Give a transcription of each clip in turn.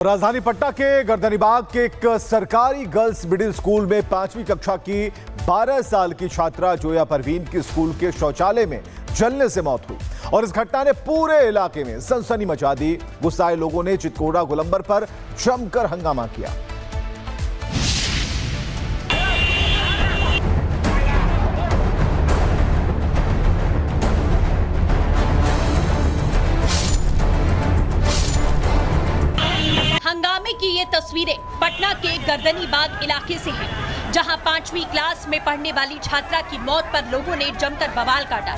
राजधानी पटना के गर्दनीबाग के एक सरकारी गर्ल्स मिडिल स्कूल में 5वीं कक्षा की 12 साल की छात्रा जोया परवीन की स्कूल के शौचालय में जलने से मौत हुई और इस घटना ने पूरे इलाके में सनसनी मचा दी। गुस्साए लोगों ने चितकोड़ा गोलंबर पर जमकर हंगामा किया। हंगामे की ये तस्वीरें पटना के गर्दनीबाग इलाके से हैं, जहां 5वीं क्लास में पढ़ने वाली छात्रा की मौत पर लोगों ने जमकर बवाल काटा।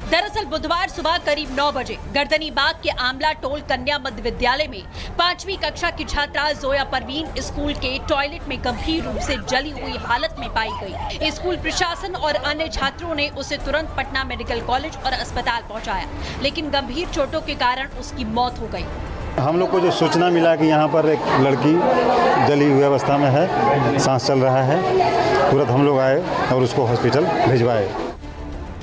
दरअसल बुधवार सुबह करीब 9 बजे गर्दनीबाग के आमला टोल कन्या मध्य विद्यालय में 5वीं कक्षा की छात्रा जोया परवीन स्कूल के टॉयलेट में गंभीर रूप से जली हुई हालत में पाई गई। स्कूल प्रशासन और अन्य छात्रों ने उसे तुरंत पटना मेडिकल कॉलेज और अस्पताल पहुंचाया, लेकिन गंभीर चोटों के कारण उसकी मौत हो गई। हम लोग को जो सूचना मिला कि यहाँ पर एक लड़की जली हुई अवस्था में है, सांस चल रहा है, तुरंत हम लोग आए और उसको हॉस्पिटल भिजवाए।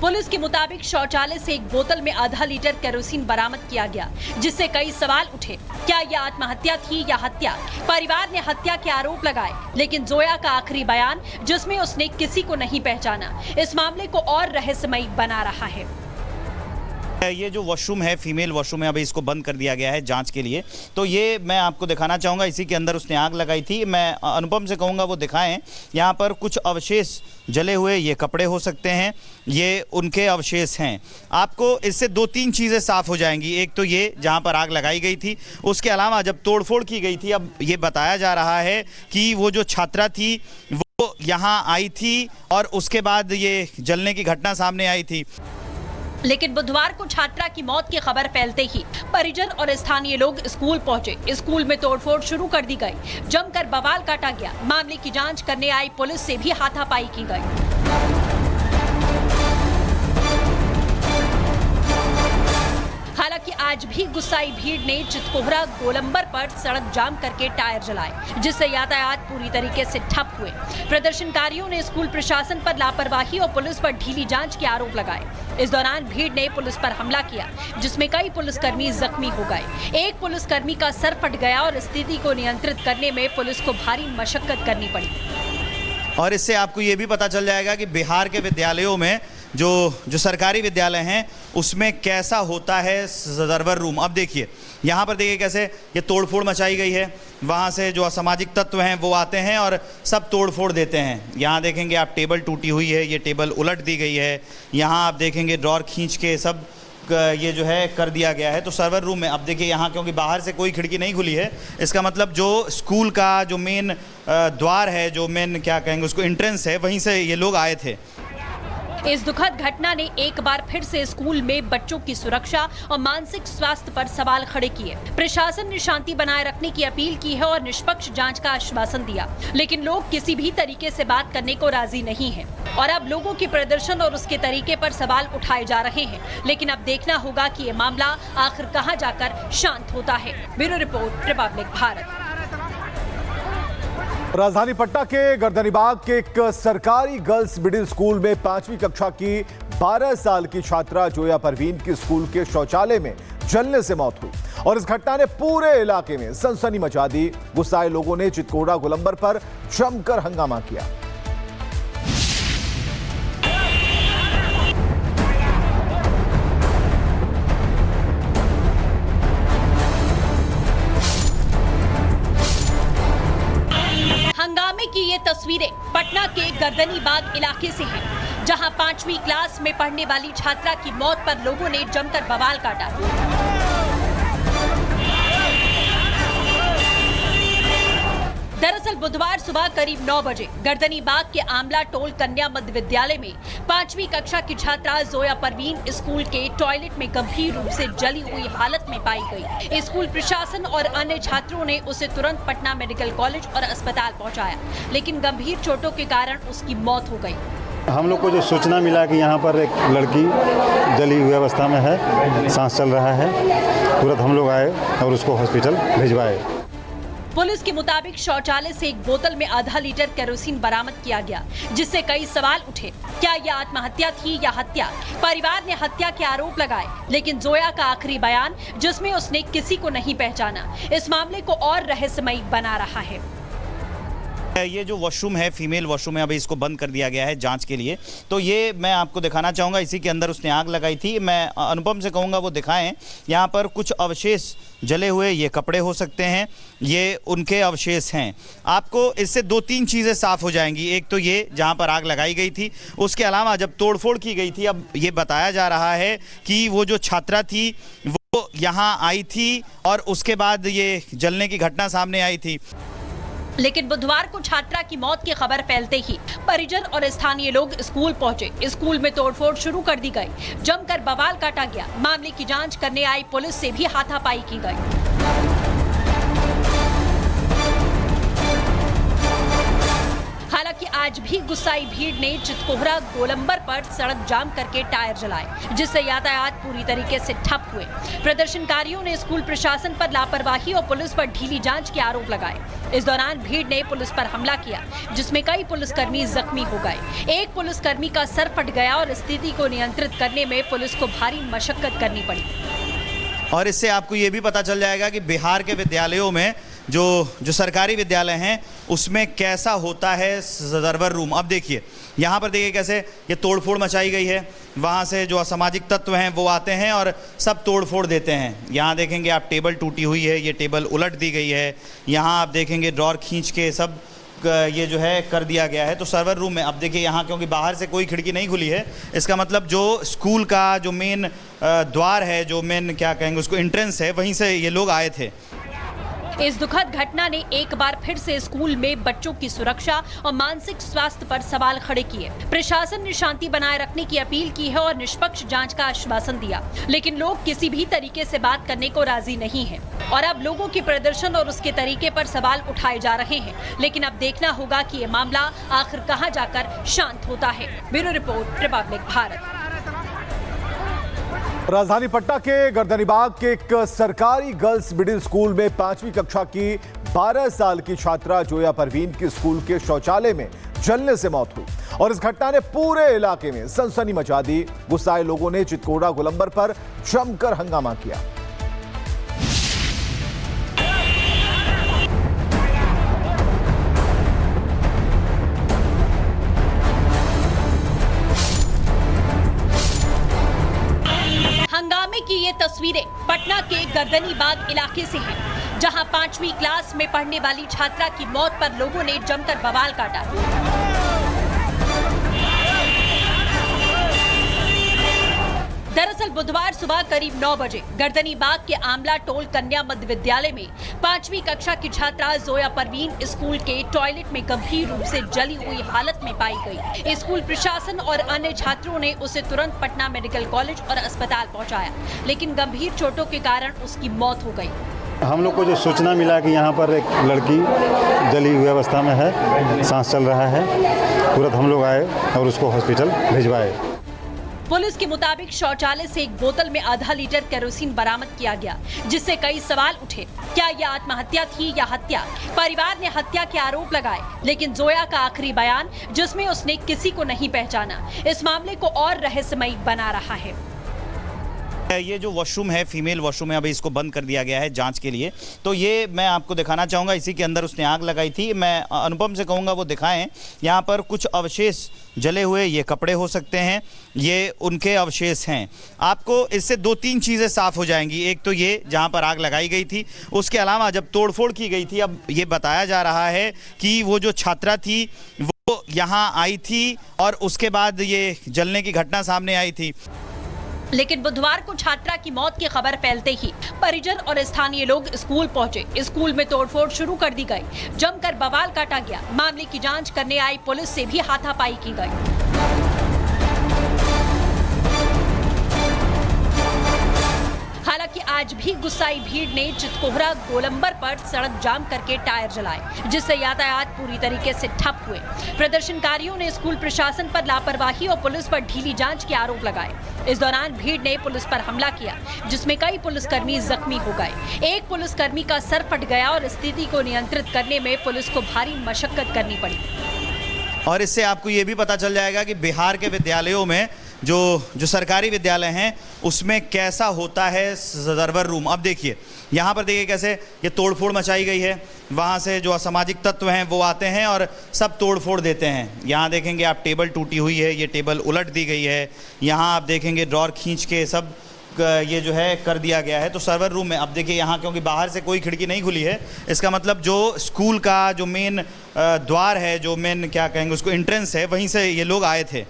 पुलिस के मुताबिक शौचालय से एक बोतल में आधा लीटर केरोसिन बरामद किया गया, जिससे कई सवाल उठे। क्या यह आत्महत्या थी या हत्या? परिवार ने हत्या के आरोप लगाए, लेकिन जोया का आखिरी बयान, जिसमें उसने किसी को नहीं पहचाना, इस मामले को और रहस्यमयी बना रहा है। ये जो वॉशरूम है, फीमेल वॉशरूम है, अभी इसको बंद कर दिया गया है जांच के लिए। तो ये मैं आपको दिखाना चाहूँगा, इसी के अंदर उसने आग लगाई थी। मैं अनुपम से कहूँगा वो दिखाएं। यहाँ पर कुछ अवशेष जले हुए, ये कपड़े हो सकते हैं, ये उनके अवशेष हैं। आपको इससे 2-3 चीज़ें साफ हो जाएंगी। एक तो ये जहाँ पर आग लगाई गई थी, उसके अलावा जब तोड़फोड़ की गई थी, अब ये बताया जा रहा है कि वो जो छात्रा थी वो यहाँ आई थी और उसके बाद ये जलने की घटना सामने आई थी। लेकिन बुधवार को छात्रा की मौत की खबर फैलते ही परिजन और स्थानीय लोग स्कूल पहुंचे। स्कूल में तोड़फोड़ शुरू कर दी गई, जमकर बवाल काटा गया। मामले की जांच करने आई पुलिस से भी हाथापाई की गई। हालांकि आज भी गुस्साई भीड़ ने चितकोहरा गोलंबर पर सड़क जाम करके टायर जलाए, जिससे यातायात पूरी तरीके से ठप हुए। प्रदर्शनकारियों ने स्कूल प्रशासन पर लापरवाही और पुलिस पर ढीली जांच के आरोप लगाए। इस दौरान भीड़ ने पुलिस पर हमला किया, जिसमें कई पुलिसकर्मी जख्मी हो गए। एक पुलिसकर्मी का सर फट गया और स्थिति को नियंत्रित करने में पुलिस को भारी मशक्कत करनी पड़ी। और इससे आपको ये भी पता चल जाएगा कि बिहार के विद्यालयों में जो सरकारी विद्यालय हैं उसमें कैसा होता है सर्वर रूम। अब देखिए यहाँ पर, देखिए कैसे ये तोड़फोड़ मचाई गई है। वहाँ से जो असामाजिक तत्व हैं वो आते हैं और सब तोड़फोड़ देते हैं। यहाँ देखेंगे आप, टेबल टूटी हुई है, ये टेबल उलट दी गई है। यहाँ आप देखेंगे ड्रॉर खींच के सब ये जो है कर दिया गया है। तो सर्वर रूम में अब देखिए यहाँ, क्योंकि बाहर से कोई खिड़की नहीं खुली है, इसका मतलब जो स्कूल का जो मेन द्वार है, जो मेन क्या कहेंगे उसको, एंट्रेंस है, वहीं से ये लोग आए थे। इस दुखद घटना ने एक बार फिर से स्कूल में बच्चों की सुरक्षा और मानसिक स्वास्थ्य पर सवाल खड़े किए। प्रशासन ने शांति बनाए रखने की अपील की है और निष्पक्ष जांच का आश्वासन दिया, लेकिन लोग किसी भी तरीके से बात करने को राजी नहीं हैं। और अब लोगों के प्रदर्शन और उसके तरीके पर सवाल उठाए जा रहे हैं, लेकिन अब देखना होगा कि ये मामला आखिर कहां जाकर शांत होता है। Bureau report, Republic Bharat. राजधानी पटना के गर्दनीबाग के एक सरकारी गर्ल्स मिडिल स्कूल में 5वीं कक्षा की 12 साल की छात्रा जोया परवीन की स्कूल के शौचालय में जलने से मौत हुई और इस घटना ने पूरे इलाके में सनसनी मचा दी। गुस्साए लोगों ने चितकोड़ा गोलंबर पर जमकर हंगामा किया। हंगामे की ये तस्वीरें पटना के गर्दनीबाग इलाके से हैं, जहां 5वीं क्लास में पढ़ने वाली छात्रा की मौत पर लोगों ने जमकर बवाल काटा। दरअसल बुधवार सुबह करीब 9 बजे गर्दनीबाग के आमला टोल कन्या मध्य विद्यालय में 5वीं कक्षा की छात्रा जोया परवीन स्कूल के टॉयलेट में गंभीर रूप से जली हुई हालत में पाई गई। स्कूल प्रशासन और अन्य छात्रों ने उसे तुरंत पटना मेडिकल कॉलेज और अस्पताल पहुंचाया, लेकिन गंभीर चोटों के कारण उसकी मौत हो गई। हम लोग को जो सूचना मिला कि यहाँ पर एक लड़की जली हुई अवस्था में है, सांस चल रहा है, तुरंत हम लोग आए और उसको हॉस्पिटल भिजवाए। पुलिस के मुताबिक शौचालय से एक बोतल में आधा लीटर केरोसिन बरामद किया गया, जिससे कई सवाल उठे। क्या यह आत्महत्या थी या हत्या? परिवार ने हत्या के आरोप लगाए, लेकिन जोया का आखिरी बयान, जिसमें उसने किसी को नहीं पहचाना, इस मामले को और रहस्यमयी बना रहा है। ये जो वॉशरूम है, फीमेल वॉशरूम है, अभी इसको बंद कर दिया गया है जांच के लिए। तो ये मैं आपको दिखाना चाहूँगा, इसी के अंदर उसने आग लगाई थी। मैं अनुपम से कहूँगा वो दिखाएं। यहाँ पर कुछ अवशेष जले हुए, ये कपड़े हो सकते हैं, ये उनके अवशेष हैं। आपको इससे 2-3 चीज़ें साफ हो जाएंगी। एक तो ये जहाँ पर आग लगाई गई थी, उसके अलावा जब तोड़फोड़ की गई थी, अब ये बताया जा रहा है कि वो जो छात्रा थी वो यहाँ आई थी और उसके बाद ये जलने की घटना सामने आई थी। लेकिन बुधवार को छात्रा की मौत की खबर फैलते ही परिजन और स्थानीय लोग स्कूल पहुंचे। स्कूल में तोड़फोड़ शुरू कर दी गई, जमकर बवाल काटा गया। मामले की जांच करने आई पुलिस से भी हाथापाई की गई। हालांकि आज भी गुस्साई भीड़ ने चितकोहरा गोलंबर पर सड़क जाम करके टायर जलाए, जिससे यातायात पूरी तरीके से ठप हुए। प्रदर्शनकारियों ने स्कूल प्रशासन पर लापरवाही और पुलिस पर ढीली जांच के आरोप लगाए। इस दौरान भीड़ ने पुलिस पर हमला किया, जिसमें कई पुलिसकर्मी जख्मी हो गए। एक पुलिसकर्मी का सर फट गया और स्थिति को नियंत्रित करने में पुलिस को भारी मशक्कत करनी पड़ी। और इससे आपको ये भी पता चल जाएगा कि बिहार के विद्यालयों में जो सरकारी विद्यालय हैं उसमें कैसा होता है सर्वर रूम। अब देखिए, यहाँ पर देखिए कैसे ये तोड़फोड़ मचाई गई है। वहाँ से जो असामाजिक तत्व हैं वो आते हैं और सब तोड़फोड़ देते हैं। यहाँ देखेंगे आप, टेबल टूटी हुई है, ये टेबल उलट दी गई है। यहाँ आप देखेंगे ड्रॉर खींच के सब ये जो है कर दिया गया है। तो सर्वर रूम में अब देखिए, यहाँ क्योंकि बाहर से कोई खिड़की नहीं खुली है, इसका मतलब जो स्कूल का जो मेन द्वार है, जो मेन क्या कहेंगे उसको, एंट्रेंस है, वहीं से ये लोग आए थे। इस दुखद घटना ने एक बार फिर से स्कूल में बच्चों की सुरक्षा और मानसिक स्वास्थ्य पर सवाल खड़े किए। प्रशासन ने शांति बनाए रखने की अपील की है और निष्पक्ष जांच का आश्वासन दिया, लेकिन लोग किसी भी तरीके से बात करने को राजी नहीं हैं। और अब लोगों के प्रदर्शन और उसके तरीके पर सवाल उठाए जा रहे हैं, लेकिन अब देखना होगा कि ये मामला आखिर कहां जाकर शांत होता है। Bureau report, Republic Bharat. राजधानी पटना के गर्दनीबाग के एक सरकारी गर्ल्स मिडिल स्कूल में 5वीं कक्षा की 12 साल की छात्रा जोया परवीन की स्कूल के शौचालय में जलने से मौत हुई और इस घटना ने पूरे इलाके में सनसनी मचा दी। गुस्साए लोगों ने चितकोहरा गोलंबर पर जमकर हंगामा किया। हंगामे की ये तस्वीरें पटना के गर्दनीबाग इलाके से हैं, जहां 5वीं क्लास में पढ़ने वाली छात्रा की मौत पर लोगों ने जमकर बवाल काटा। दरअसल बुधवार सुबह करीब 9 बजे गर्दनीबाग के आमला टोल कन्या मध्य विद्यालय में 5वीं कक्षा की छात्रा जोया परवीन स्कूल के टॉयलेट में गंभीर रूप से जली हुई हालत में पाई गई। स्कूल प्रशासन और अन्य छात्रों ने उसे तुरंत पटना मेडिकल कॉलेज और अस्पताल पहुंचाया, लेकिन गंभीर चोटों के कारण उसकी मौत हो गई। हम लोग को जो सूचना मिला कि यहाँ पर एक लड़की जली हुई अवस्था में है, सांस चल रहा है, तुरंत हम लोग आए और उसको हॉस्पिटल भिजवाए। पुलिस के मुताबिक शौचालय से एक बोतल में आधा लीटर केरोसिन बरामद किया गया, जिससे कई सवाल उठे। क्या यह आत्महत्या थी या हत्या? परिवार ने हत्या के आरोप लगाए, लेकिन जोया का आखिरी बयान, जिसमें उसने किसी को नहीं पहचाना, इस मामले को और रहस्यमयी बना रहा है। ये जो वॉशरूम है, फीमेल वॉशरूम है, अभी इसको बंद कर दिया गया है जांच के लिए। तो ये मैं आपको दिखाना चाहूँगा, इसी के अंदर उसने आग लगाई थी। मैं अनुपम से कहूँगा वो दिखाएं। यहाँ पर कुछ अवशेष जले हुए, ये कपड़े हो सकते हैं, ये उनके अवशेष हैं। आपको इससे 2-3 चीज़ें साफ हो जाएंगी। एक तो ये जहाँ पर आग लगाई गई थी, उसके अलावा जब तोड़फोड़ की गई थी, अब ये बताया जा रहा है कि वो जो छात्रा थी वो यहाँ आई थी और उसके बाद ये जलने की घटना सामने आई थी। लेकिन बुधवार को छात्रा की मौत की खबर फैलते ही परिजन और स्थानीय लोग स्कूल पहुंचे। स्कूल में तोड़फोड़ शुरू कर दी गई, जमकर बवाल काटा गया। मामले की जांच करने आई पुलिस से भी हाथापाई की गई। हालांकि आज भी गुस्साई भीड़ ने चितकोहरा गोलंबर पर सड़क जाम करके टायर जलाए, जिससे यातायात पूरी तरीके से ठप हुए। प्रदर्शनकारियों ने स्कूल प्रशासन पर लापरवाही और पुलिस पर ढीली जांच के आरोप लगाए। इस दौरान भीड़ ने पुलिस पर हमला किया, जिसमें कई पुलिसकर्मी जख्मी हो गए। एक पुलिसकर्मी का सर फट गया और स्थिति को नियंत्रित करने में पुलिस को भारी मशक्कत करनी पड़ी। और इससे आपको ये भी पता चल जाएगा कि बिहार के विद्यालयों में जो सरकारी विद्यालय हैं उसमें कैसा होता है सर्वर रूम। अब देखिए यहाँ पर देखिए कैसे ये तोड़फोड़ मचाई गई है। वहाँ से जो असामाजिक तत्व हैं वो आते हैं और सब तोड़फोड़ देते हैं। यहाँ देखेंगे आप टेबल टूटी हुई है, ये टेबल उलट दी गई है। यहाँ आप देखेंगे ड्रॉर खींच के सब ये जो है कर दिया गया है। तो सर्वर रूम में अब देखिए यहाँ क्योंकि बाहर से कोई खिड़की नहीं खुली है, इसका मतलब जो स्कूल का जो मेन द्वार है, जो मेन क्या कहेंगे उसको एंट्रेंस है, वहीं से ये लोग आए थे।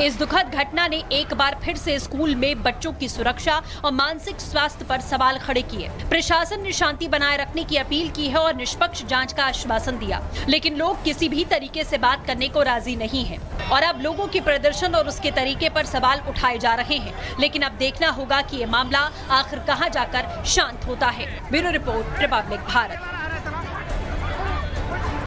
इस दुखद घटना ने एक बार फिर से स्कूल में बच्चों की सुरक्षा और मानसिक स्वास्थ्य पर सवाल खड़े किए। प्रशासन ने शांति बनाए रखने की अपील की है और निष्पक्ष जांच का आश्वासन दिया, लेकिन लोग किसी भी तरीके से बात करने को राजी नहीं हैं। और अब लोगों के प्रदर्शन और उसके तरीके पर सवाल उठाए जा रहे हैं, लेकिन अब देखना होगा कि ये मामला आखिर कहां जाकर शांत होता है। Bureau report, Republic Bharat.